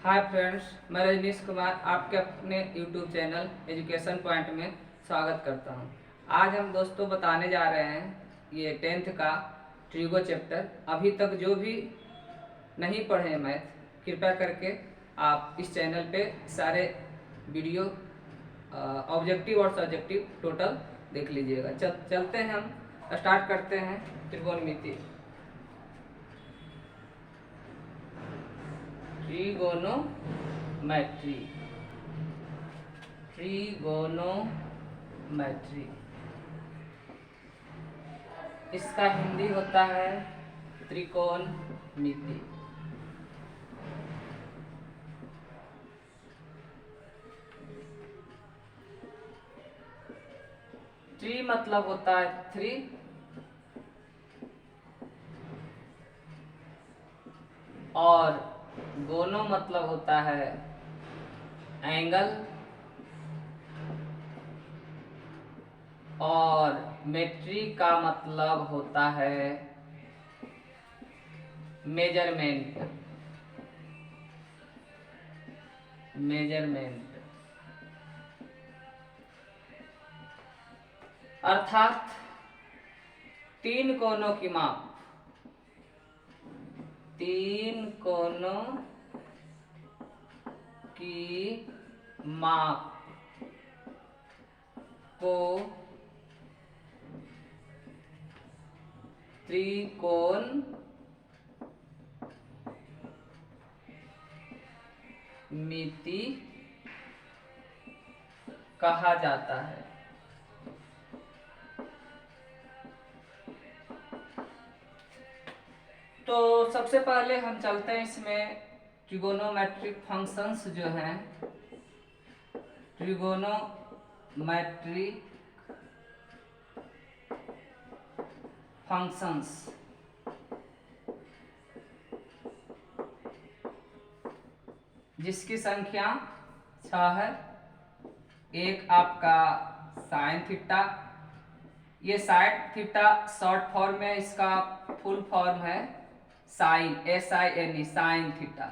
Hi friends, मैं रजनीश कुमार आपके अपने यूट्यूब चैनल एजुकेशन पॉइंट में स्वागत करता हूं। आज हम दोस्तों बताने जा रहे हैं ये 10th का ट्रिगो चैप्टर। अभी तक जो भी नहीं पढ़े हैं मैथ, कृपया करके आप इस चैनल पे सारे वीडियो ऑब्जेक्टिव और सब्जेक्टिव टोटल देख लीजिएगा। चलते हैं, हम स्टार्ट करते हैं त्रिकोणमिति। ट्रिगोनोमेट्री ट्रिगोनोमेट्री इसका हिंदी होता है त्रिकोणमिति। ट्री मतलब होता है 3, और गोनो मतलब होता है एंगल, और मेट्री का मतलब होता है मेजरमेंट। अर्थात 3 कोनों की माप, 3 कोनों की माप को त्रिकोणमिति कहा जाता है। तो सबसे पहले हम चलते हैं इसमें ट्रिगोनोमेट्रिक फंक्शंस जो हैं, ट्रिगोनोमेट्रिक फंक्शंस जिसकी संख्या 6 है। एक आपका साइन थीटा, ये साइन थीटा शॉर्ट फॉर्म में, इसका फुल फॉर्म है साइन, SINE, साइन थीटा।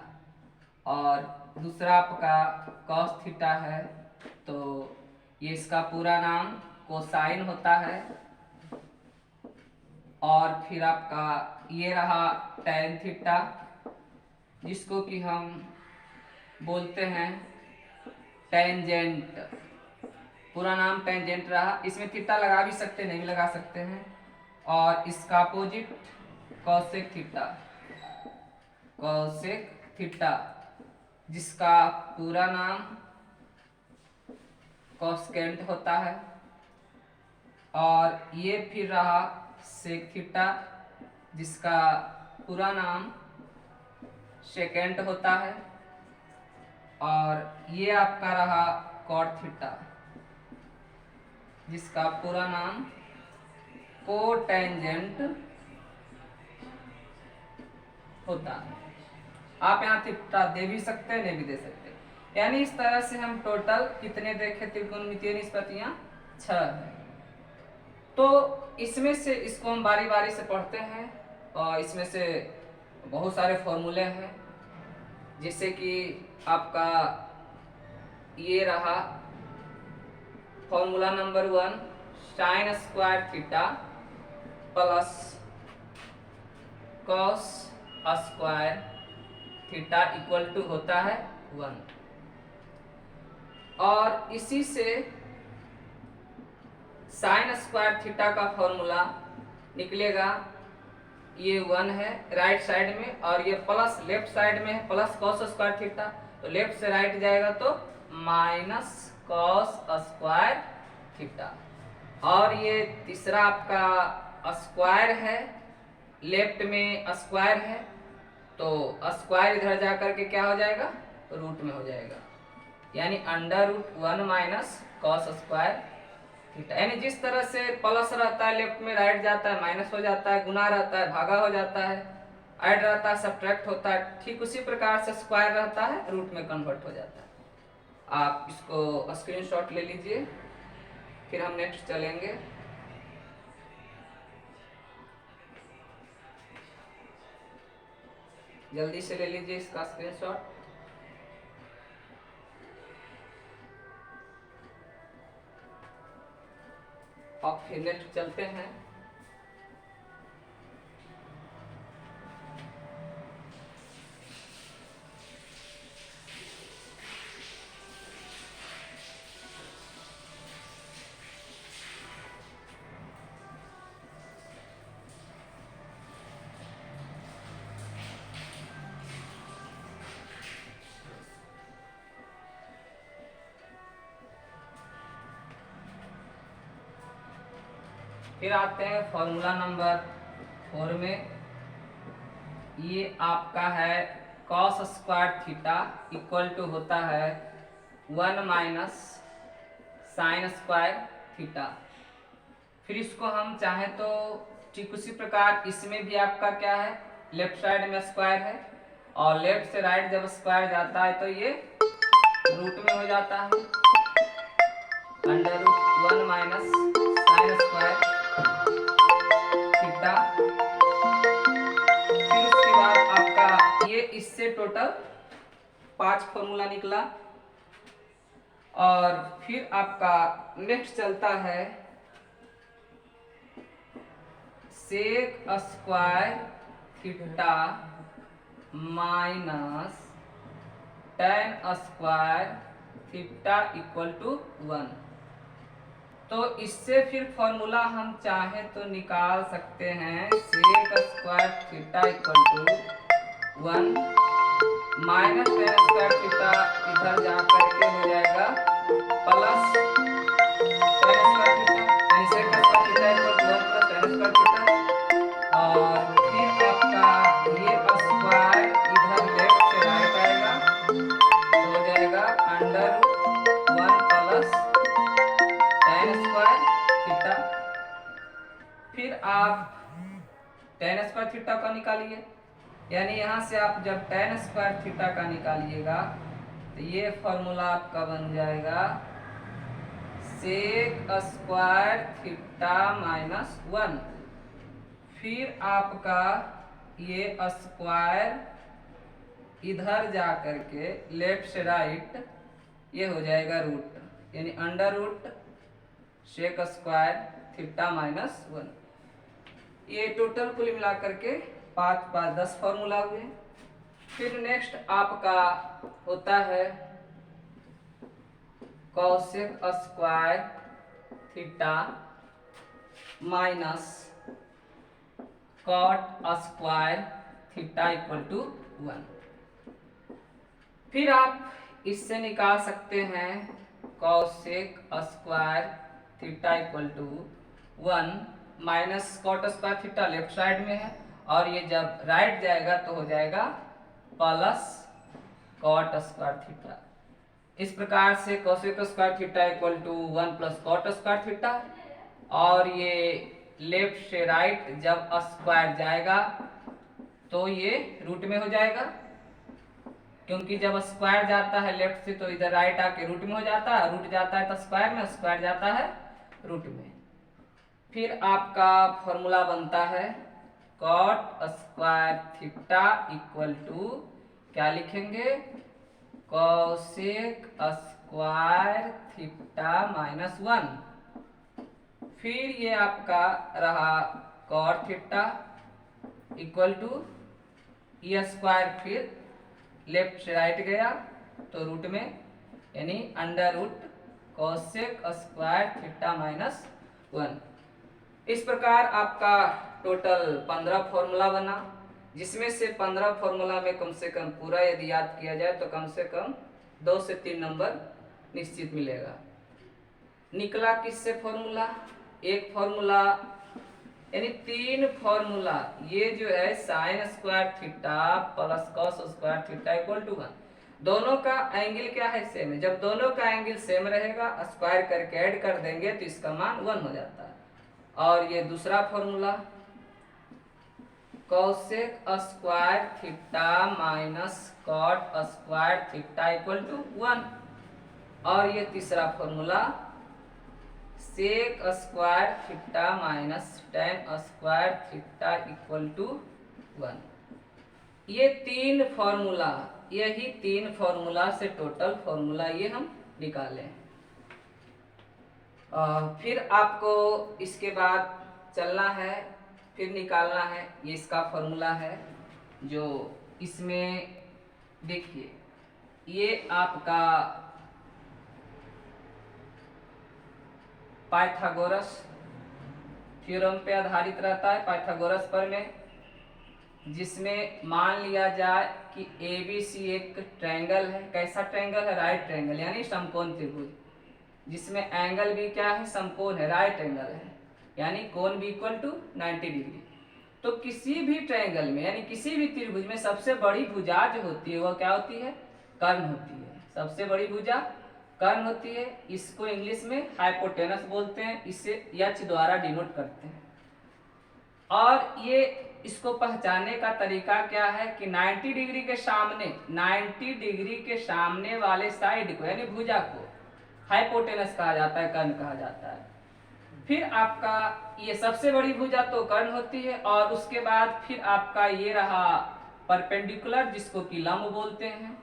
और दूसरा आपका कॉस थीटा है, तो ये इसका पूरा नाम कोसाइन होता है। और फिर आपका ये रहा टैन थीटा, जिसको कि हम बोलते हैं टेंजेंट। पूरा नाम टेंजेंट रहा। इसमें थीटा लगा भी सकते, नहीं भी लगा सकते हैं। और इसका अपोजिट कॉसेक थीटा, जिसका पूरा नाम कॉसेकेंट होता है। और ये फिर रहा सेक थीटा, जिसका पूरा नाम सेकेंट होता है। और ये आपका रहा कॉट थीटा, जिसका पूरा नाम कोटेंजेंट होता है। आप यहाँ थीटा दे भी सकते हैं, नहीं भी दे सकते। यानी इस तरह से हम टोटल कितने देखे त्रिकोणमितीय निष्पत्तियां? 6 है। तो इसमें से इसको हम बारी बारी से पढ़ते हैं, और इसमें से बहुत सारे फॉर्मूले हैं। जैसे कि आपका ये रहा formula number 1, sine square theta plus cos square theta equal to होता है 1। और इसी से साइन स्क्वायर थीटा का फॉर्मूला निकलेगा, ये 1 है राइट साइड में, और ये प्लस लेफ्ट साइड में है प्लस कॉस स्क्वायर थीटा, तो लेफ्ट से राइट जाएगा तो माइनस कॉस स्क्वायर थीटा। और ये तीसरा आपका स्क्वायर है, लेफ्ट में स्क्वायर है, तो स्क्वायर इधर जाकर के क्या हो जाएगा? रूट में हो जाएगा। यानी √1 माइनस कॉस स्क्वायर थीटा। यानी जिस तरह से प्लस रहता है लेफ्ट में, राइट जाता है माइनस हो जाता है, गुना रहता है भागा हो जाता है, ऐड रहता है सब्ट्रैक्ट होता है, ठीक उसी प्रकार से स्क्वायर रहता है रूट में कन्वर्ट हो जाता है। आप इसको स्क्रीनशॉट ले लीजिए, फिर हम नेक्स्ट चलेंगे। जल्दी से ले लीजिए इसका स्क्रीनशॉट। अब फिर नेक्स्ट चलते हैं। फिर आते हैं फॉर्मूला नंबर 4 में। ये आपका है cos square theta equal to होता है 1 माइनस साइन स्क्वायर थीटा। फिर इसको हम चाहें तो ठीक उसी प्रकार इसमें भी आपका क्या है, लेफ्ट साइड में स्क्वायर है और लेफ्ट से राइट जब स्क्वायर जाता है तो ये रूट में हो जाता है, under root 1 minus sine square theta. फिर उसके बाद आपका ये इससे टोटल 5 फॉर्मूला निकला। और फिर आपका नेक्स्ट चलता है sec square theta minus tan square theta equal to 1। तो इससे फिर फॉर्मूला हम चाहे तो निकाल सकते हैं sec square theta equal to 1 minus tan square theta इधर जा करके हो जाएगा प्लस टेन स्क्वायर थीटा, यानी sec square theta equal to 1 plus tan square theta. और फिर आपका ये स्क्वायर इधर लेफ्ट से राइट आएगा तो हो जाएगा under 1 plus tan square theta. फिर आप टेन स्क्वायर थीटा का निकालिए, यानी यहाँ से आप जब टेन स्क्वायर थीटा का निकालिएगा तो ये फॉर्मूला आपका बन जाएगा सेक स्क्वायर थीटा माइनस 1। फिर आपका ये स्क्वायर इधर जा करके लेफ्ट से राइट ये हो जाएगा रूट, यानी under root sec square theta minus 1। ये टोटल कुल मिला करके 5 5 10 फॉर्मूला हुए। फिर नेक्स्ट आपका होता है cosec square theta minus cot square theta equal to 1। फिर आप इससे निकाल सकते हैं cosec square theta equal to 1 minus cot square theta left side में है और ये जब राइट जाएगा तो हो जाएगा प्लस कॉट स्क्वायर थीटा। इस प्रकार से cosec square theta equal to 1 plus cot square theta. और ये लेफ्ट से राइट जब स्क्वायर जाएगा तो ये रूट में हो जाएगा, क्योंकि जब स्क्वायर जाता है लेफ्ट से तो इधर राइट आके रूट में हो जाता है, रूट जाता है तो स्क्वायर में, स्क्वायर जाता है रूट में। फिर आपका फॉर्मूला बनता है cot square theta equal to क्या लिखेंगे, कोसेक स्क्वायर थीटा माइनस 1। फिर ये आपका रहा कॉट थीटा इक्वल टू ये स्क्वायर फिर लेफ्ट से राइट गया तो रूट में, यानी under root cosec square theta minus 1। इस प्रकार आपका टोटल 15 फॉर्मूला बना, जिसमें से 15 फॉर्मूला में कम से कम पूरा यदि याद किया जाए तो कम से कम 2 से 3 नंबर निश्चित मिलेगा। निकला किससे फॉर्मूला, एक फॉर्मूला यानी 3 फॉर्मूला, ये जो है sine square theta plus cos square theta equal to 1। दोनों का एंगल क्या है, सेम है। जब दोनों का एंगल सेम रहेगा स्क्वायर करके ऐड कर देंगे तो इसका मान 1 हो जाता है। और ये दूसरा formula cosec square theta minus cot square theta equal to 1। और ये तीसरा formula sec square theta minus tan square theta equal to 1। ये 3 फॉर्मूला, यही 3 फॉर्मूला से टोटल फॉर्मूला ये हम निकाले हैं। फिर आपको इसके बाद चलना है, फिर निकालना है। ये इसका फॉर्मूला है जो इसमें देखिए, ये आपका पाइथागोरस थ्योरम पे आधारित रहता है, पाइथागोरस पर में, जिसमें मान लिया जाए कि ABC एक ट्रायंगल है। कैसा ट्रायंगल है? राइट ट्रायंगल, यानी समकोण त्रिभुज, जिसमें एंगल भी क्या है? समकोण है, राइट एंगल है, यानी कोण भी इक्वल टू 90 डिग्री। तो किसी भी ट्रायंगल में यानी किसी भी त्रिभुज में सबसे बड़ी भुजा जो होती है वह क्या होती है? कर्ण होती है। सबसे बड़ी भुजा कर्ण होती है। इसको इंग्लिश में हाइपोटेनस बोलते हैं, इसे H द्वारा डिनोट करते हैं। और ये इसको पहचानने का तरीका क्या है कि 90 डिग्री के सामने 90 डिग्री के सामने वाले साइड को यानी भुजा को हाइपोटेनस कहा जाता है, कर्ण कहा जाता है। फिर आपका ये सबसे बड़ी भुजा तो कर्ण होती है, और उसके बाद फिर आपका ये रहा परपेंडिकुलर, जिसको कि लंब बोलते हैं,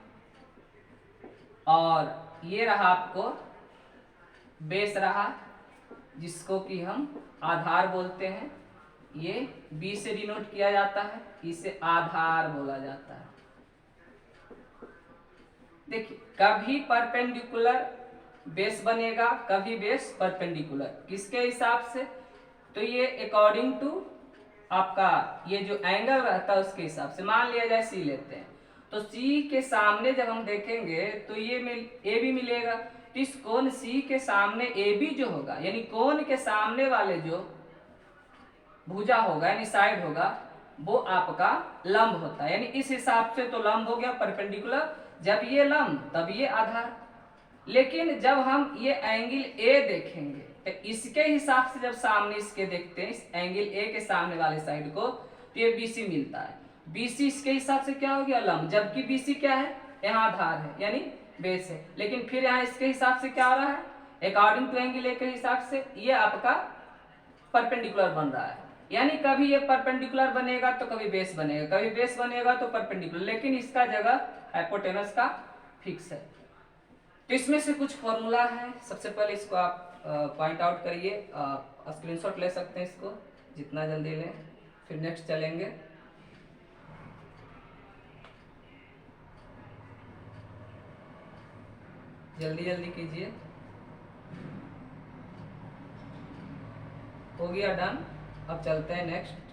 और ये रहा आपको बेस रहा, जिसको कि हम आधार बोलते हैं। ये B से डिनोट किया जाता है, इसे आधार बोला जाता है। देखिए, कभी परपेंडिकुलर बेस बनेगा, कभी बेस परपेंडिकुलर। किसके हिसाब से? तो ये अकॉर्डिंग टू आपका ये जो एंगल रहता है उसके हिसाब से। मान लिया जाए C लेते हैं, तो C के सामने जब हम देखेंगे तो ये AB मिलेगा। तो इस कोण C के सामने AB जो होगा, यानी कोण के सामने वाले जो भुजा होगा यानी साइड होगा, वो आपका लंब होता है। यानी इस हिसाब से तो लंब हो गया परपेंडिकुलर, जब ये लंब तब ये आधार। लेकिन जब हम ये एंगल A देखेंगे तो इसके हिसाब से जब सामने इसके देखते हैं, इस एंगल A के सामने वाले साइड को, तो ये BC मिलता है। BC इसके हिसाब से क्या हो गया? लंब। जबकि BC क्या है? यहाँ आधार है यानी बेस है। लेकिन फिर यहाँ इसके हिसाब से क्या हो रहा है? अकॉर्डिंग टू एंगल A के हिसाब से ये आपका परपेंडिकुलर बन रहा है। यानी कभी ये परपेंडिकुलर बनेगा तो कभी बेस बनेगा, कभी बेस बनेगा तो परपेंडिकुलर, लेकिन इसका जगह हाइपोटेनस का फिक्स है। तो इसमें से कुछ फॉर्मूला है। सबसे पहले इसको आप पॉइंट आउट करिए, स्क्रीनशॉट ले सकते हैं इसको, जितना जल्दी लें। फिर नेक्स्ट चलेंगे। जल्दी जल्दी कीजिए। हो गया डन। अब चलते हैं नेक्स्ट।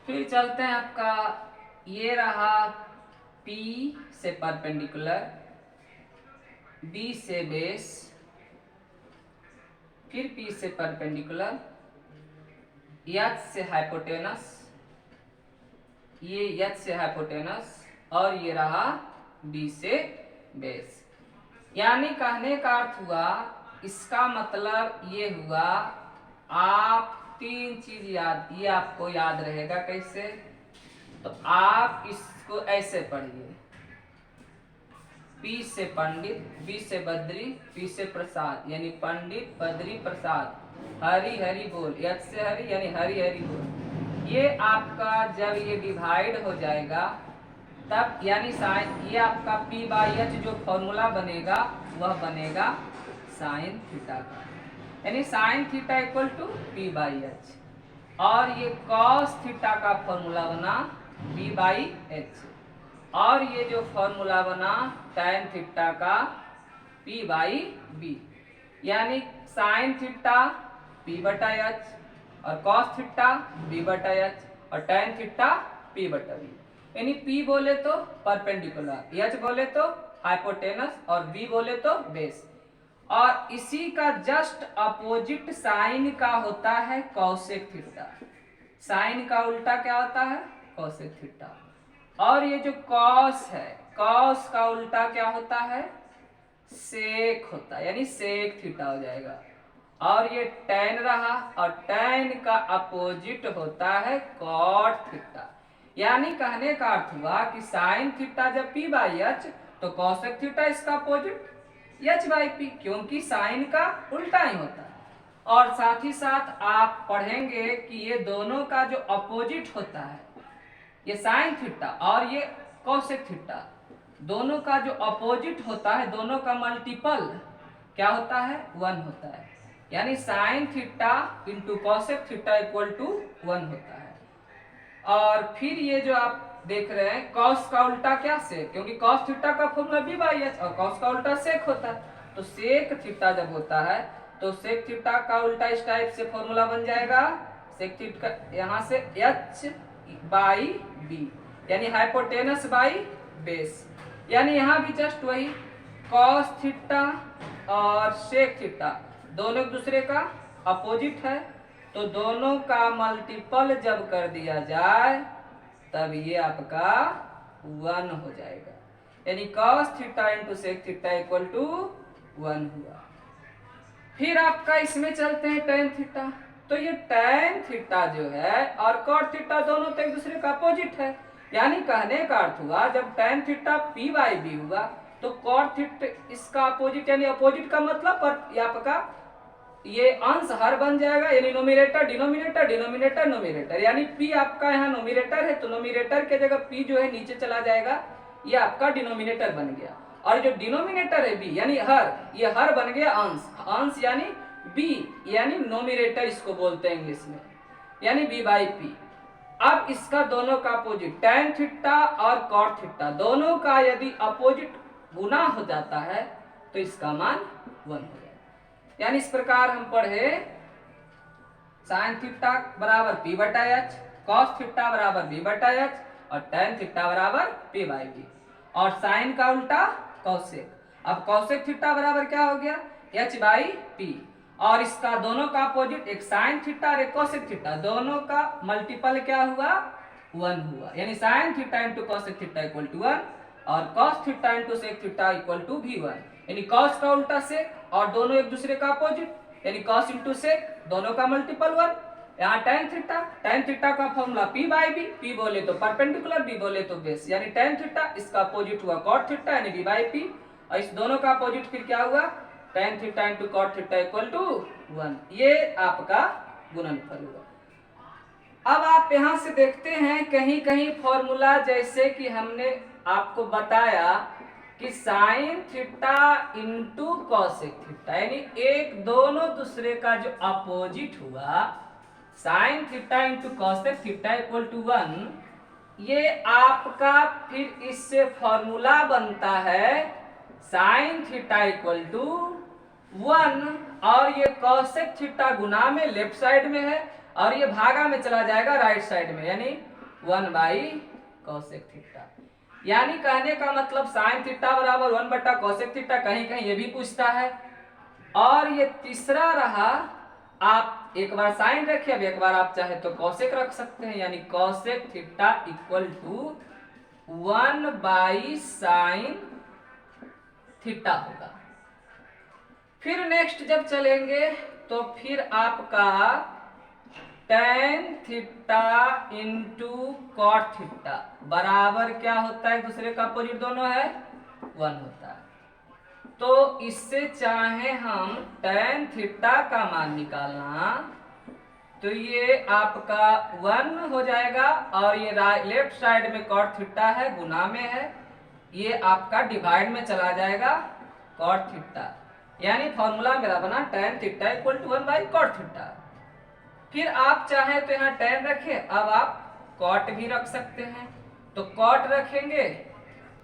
फिर चलते हैं आपका, ये रहा P से परपेंडिकुलर, B से बेस, फिर P से परपेंडिकुलर, H से हाइपोटेनस, ये H से हाइपोटेनस, और ये रहा B से बेस। यानी कहने का अर्थ हुआ, इसका मतलब ये हुआ, आप तीन चीज याद, ये आपको याद रहेगा कैसे? तो आप इसको ऐसे पढ़िए, P से पंडित, B से बद्री, P से प्रसाद, यानी पंडित बद्री प्रसाद, हरि हरि बोल, H से हरि यानी हरि हरि बोल। ये आपका जब ये डिवाइड हो जाएगा तब यानी साइन, ये आपका P/H जो फॉर्मूला बनेगा वह बनेगा साइन थीटा का, यानी sine theta equal to P/H। और ये कॉस थीटा का फॉर्मूला बना P/H, और ये जो फॉर्मूला बना tan थीटा का P/B, यानी साइन थीटा P/H और कॉस थीटा B/H और tan थीटा P/B। यानी P बोले तो परपेंडिकुलर, H बोले तो हाइपोटेनस और B बोले तो बेस। और इसी का जस्ट अपोजिट साइन का होता है कॉसेक थीटा। साइन का उल्टा क्या होता है? Cosec theta. और ये जो कॉस है, कॉस का उल्टा क्या होता है? सेक होता है, यानी सेक थीटा हो जाएगा। और ये tan रहा, और tan का अपोजिट होता है cot थीटा। यानी कहने का अर्थ हुआ कि साइन थीटा जब p बाई एच तो cosec थीटा इसका अपोजिट h बाई p, क्योंकि साइन का उल्टा ही होता है। और साथ ही साथ आप पढ़ेंगे कि ये दोनों का जो अपोजिट होता है, ये साइन थीटा और ये cosec थीटा, दोनों का जो अपोजिट होता है, दोनों का मल्टीपल क्या होता है? 1 होता है। यानी sine theta into cosec theta equal to 1 होता है। और फिर ये जो आप देख रहे हैं कॉस का उल्टा क्या सेक, क्योंकि कॉस थीटा का फॉर्मूला बी बाई एच और कॉस का उल्टा सेक होता है। तो सेक थीटा जब होता है तो सेक थीटा का उल्टा इस टाइप से फॉर्मूला बन जाएगा, सेक थीटा यहाँ से एच बाई बी, यानी हाइपोटेनस बाई बेस। यानी यहाँ भी जस्ट वही कॉस थीटा और सेक थीटा दोनों एक दूसरे का अपोजिट है, तो दोनों का मल्टीपल जब कर दिया जाए तब ये आपका 1 हो जाएगा। यानी cos theta into sec theta equal to 1 हुआ। फिर आपका इसमें चलते हैं टेन थीटा। तो ये टेन थीटा जो है और कॉट थीटा दोनों तो एक दूसरे का अपोजिट है। यानी कहने का अर्थ हुआ जब tan theta P by B हुआ तो कॉट थीटा इसका अपोजिट, यानी अपोजिट का मतलब पर आपका ये अंश हर बन जाएगा, यानी नोमिनेटर डिनोमिनेटर डिनोमिनेटर नोमिनेटर। यानी p आपका यहाँ नोमिनेटर है तो नोमिनेटर के जगह p जो है नीचे चला जाएगा, ये आपका डिनोमिनेटर बन गया। और जो डिनोमिनेटर है b यानी हर, ये हर बन गया अंश, अंश यानी b यानी नोमिनेटर इसको बोलते हैं इंग्लिश में, यानी b बाई पी। अब इसका दोनों का अपोजिट tan थीटा और cot थीटा दोनों का यदि अपोजिट गुना हो जाता है तो इसका मान 1 हो जाएगा। यानी इस प्रकार हम पढ़े साइन थीटा बराबर p बटा एच, कॉस थीटा बराबर b बटा एच और tan थीटा बराबर p बाई बी, और साइन का उल्टा कॉसेक। अब कॉसेक थीटा बराबर क्या हो गया? h बाई पी, और इसका दोनों का अपोजिट एक साइन थीटा और एक कॉसेक थीटा, दोनों का मल्टीपल क्या हुआ? 1 हुआ। यानी sine theta into cosec theta equal to 1 और cos theta into sec theta equal to भी 1। यानी कॉस का उल्टा सेक और दोनों एक दूसरे का अपोजिट, यानी कॉस इंटू सेक दोनों का मल्टीपल 1। यहाँ tan थीटा का formula p by B, p बोले तो परपेंडिकुलर, b बोले तो बेस, यानी tan थीटा इसका अपोजिट हुआ cot थीटा यानी b बाई पी, और इस दोनों का अपोजिट फिर क्या हुआ? tan theta into cot theta equal to 1। ये आपका गुणनफल हुआ। अब आप यहाँ से देखते हैं कहीं कहीं फॉर्मूला, जैसे कि हमने आपको बताया कि sine theta into cosec theta, यानी एक दोनों दूसरे का जो अपोजिट हुआ sine theta into cosec theta equal to 1, ये आपका फिर इससे फॉर्मूला बनता है साइन थीटा इक्वल टू 1 और ये कॉसेक थीटा गुना में लेफ्ट साइड में है और ये भागा में चला जाएगा राइट साइड में, यानी 1 बाई कॉसेक थीटा। यानी कहने का मतलब साइन थीटा बराबर 1 बटा कॉसेक थीटा, कहीं कहीं ये भी पूछता है। और ये तीसरा रहा, आप एक बार साइन रखिए, अब एक बार आप चाहे तो कॉसेक रख सकते हैं, यानी cosec theta equal to 1 by sine theta होगा। फिर नेक्स्ट जब चलेंगे तो फिर आपका tan theta into cot theta बराबर क्या होता है? दूसरे का अपोजिट दोनों है 1 होता है। तो इससे चाहे हम tan थीटा का मान निकालना तो ये आपका 1 हो जाएगा, और ये लेफ्ट साइड में cot थीटा है गुना में है, ये आपका डिवाइड में चला जाएगा cot थीटा। यानी फॉर्मूला मेरा बना tan theta equal to 1 by cot theta. फिर आप चाहे तो यहाँ tan रखें, अब आप cot भी रख सकते हैं, तो cot रखेंगे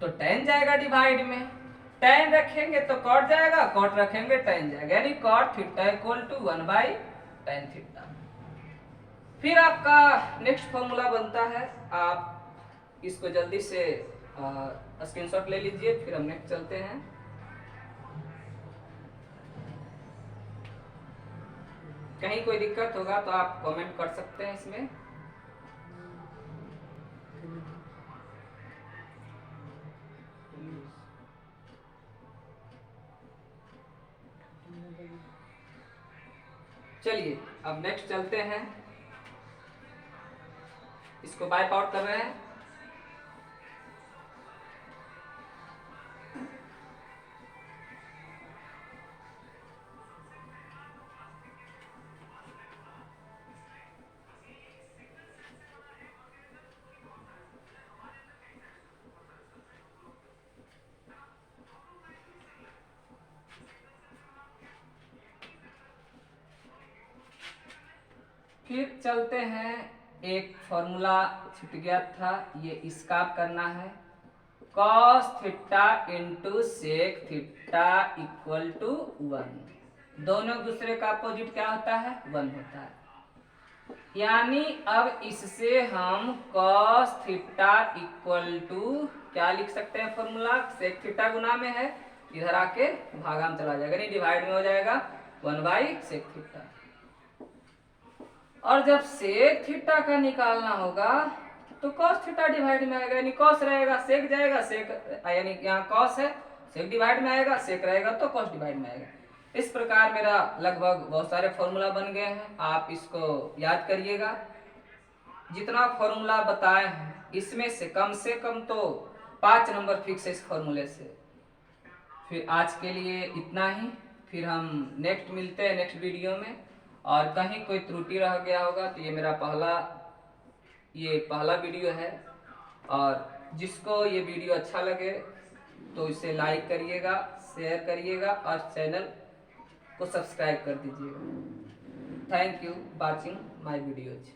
तो tan जाएगा डिवाइड में, tan रखेंगे तो cot जाएगा, cot रखेंगे tan जाएगा, यानी cot theta equal to 1 by tan theta. फिर आपका नेक्स्ट फॉर्मूला बनता है, आप इसको जल्दी से स्क्रीनशॉट ले लीजिए, फिर हम नेक्स्ट चलते हैं। कहीं कोई दिक्कत होगा तो आप कमेंट कर सकते हैं इसमें। चलिए अब नेक्स्ट चलते हैं, इसको वाइप आउट कर रहे हैं। फिर चलते हैं, एक फॉर्मूला छूट गया था, ये इसका करना है। Cos theta into sec theta equal to 1। दोनों दूसरे का अपोजिट क्या होता है? 1 होता है। यानी अब इससे हम कॉस थीटा इक्वल टू क्या लिख सकते हैं? फॉर्मूला सेक थीटा गुना में है, इधर आके भागा में चला जाएगा, नहीं डिवाइड में हो जाएगा 1/सेक थीटा। और जब सेक थीटा का निकालना होगा तो कॉस थीटा डिवाइड में आएगा, यानी कॉस रहेगा सेक जाएगा, सेक यानी यहाँ कॉस है, सेक डिवाइड में आएगा, सेक रहेगा तो कॉस डिवाइड में आएगा। इस प्रकार मेरा लगभग बहुत सारे फॉर्मूला बन गए हैं, आप इसको याद करिएगा। जितना फॉर्मूला बताए हैं इसमें से कम तो 5 नंबर फिक्स है इस फॉर्मूले से। फिर आज के लिए इतना ही, फिर हम नेक्स्ट मिलते हैं नेक्स्ट वीडियो में। और कहीं कोई त्रुटि रह गया होगा तो ये मेरा पहला वीडियो है, और जिसको ये वीडियो अच्छा लगे तो इसे लाइक करिएगा, शेयर करिएगा और चैनल को सब्सक्राइब कर दीजिएगा। Thank you watching my videos.